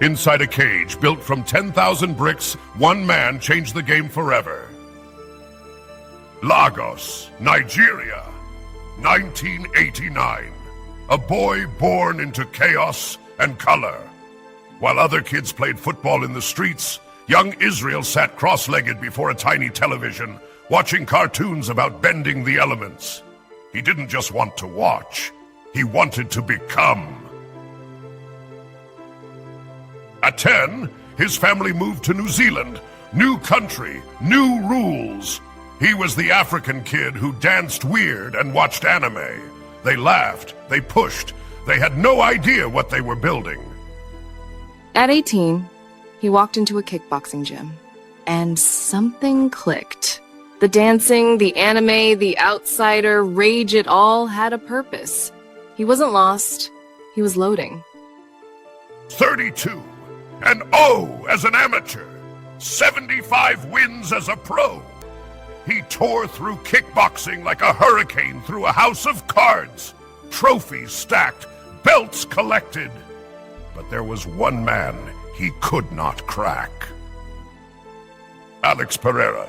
Inside a cage built from 10,000 bricks, one man changed the game forever. Lagos, Nigeria, 1989. A boy born into chaos and color. While other kids played football in the streets, young Israel sat cross-legged before a tiny television, watching cartoons about bending the elements. He didn't just want to watch, he wanted to become. At 10, his family moved to New Zealand. New country, new rules. He was the African kid who danced weird and watched anime. They laughed, they pushed, they had no idea what they were building. At 18, he walked into a kickboxing gym, and something clicked. The dancing, the anime, the outsider, rage, it all had a purpose. He wasn't lost, he was loading. 32, and O as an amateur, 75 wins as a pro. He tore through kickboxing like a hurricane through a house of cards. Trophies stacked, belts collected. But there was one man he could not crack. Alex Pereira,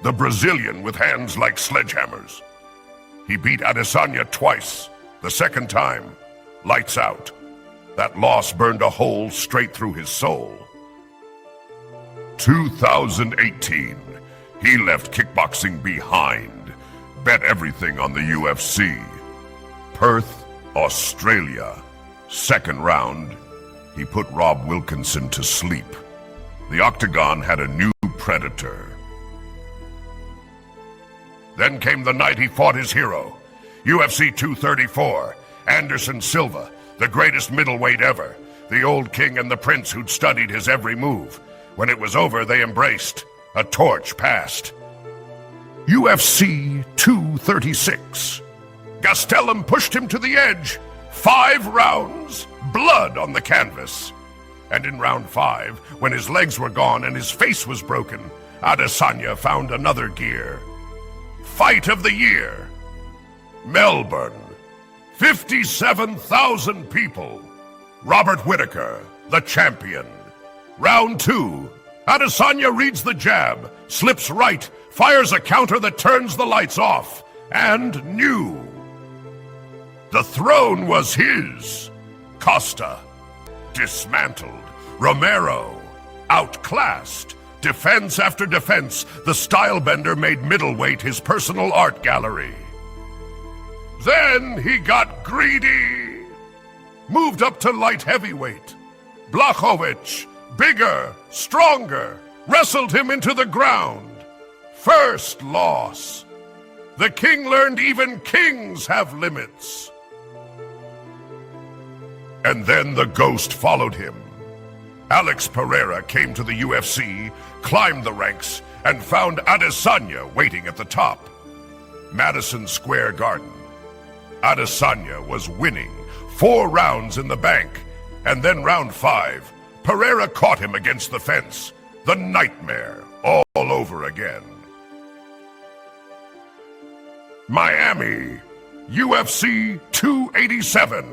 the Brazilian with hands like sledgehammers. He beat Adesanya twice. The second time, lights out. That loss burned a hole straight through his soul. 2018. He left kickboxing behind, bet everything on the UFC. Perth, Australia. Second round, he put Rob Wilkinson to sleep. The octagon had a new predator. Then came the night he fought his hero, UFC 234, Anderson Silva, the greatest middleweight ever, the old king and the prince who'd studied his every move. When it was over, they embraced. A torch passed. UFC 236. Gastelum pushed him to the edge. 5 rounds, blood on the canvas. And in round 5, when his legs were gone and his face was broken, Adesanya found another gear. Fight of the year. Melbourne. 57,000 people. Robert Whittaker, the champion. Round 2. Adesanya reads the jab, slips right, fires a counter that turns the lights off, and knew. The throne was his. Costa, dismantled. Romero, outclassed. Defense after defense, the Stylebender made middleweight his personal art gallery. Then he got greedy. Moved up to light heavyweight. Blachowicz, bigger, stronger, wrestled him into the ground. First loss. The king learned even kings have limits. And then the ghost followed him. Alex Pereira came to the UFC, climbed the ranks, and found Adesanya waiting at the top. Madison Square Garden. Adesanya was winning, 4 rounds in the bank, and then round 5, Pereira caught him against the fence. The nightmare all over again. Miami, UFC 287.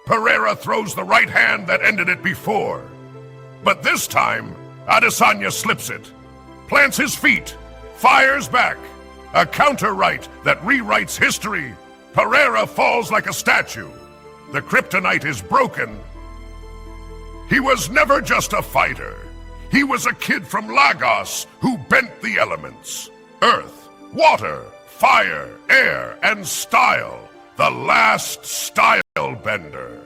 Pereira throws the right hand that ended it before. But this time, Adesanya slips it, plants his feet, fires back. A counter right that rewrites history. Pereira falls like a statue. The kryptonite is broken. He was never just a fighter. He was a kid from Lagos who bent the elements. Earth, water, fire, air, and style. The last Stylebender.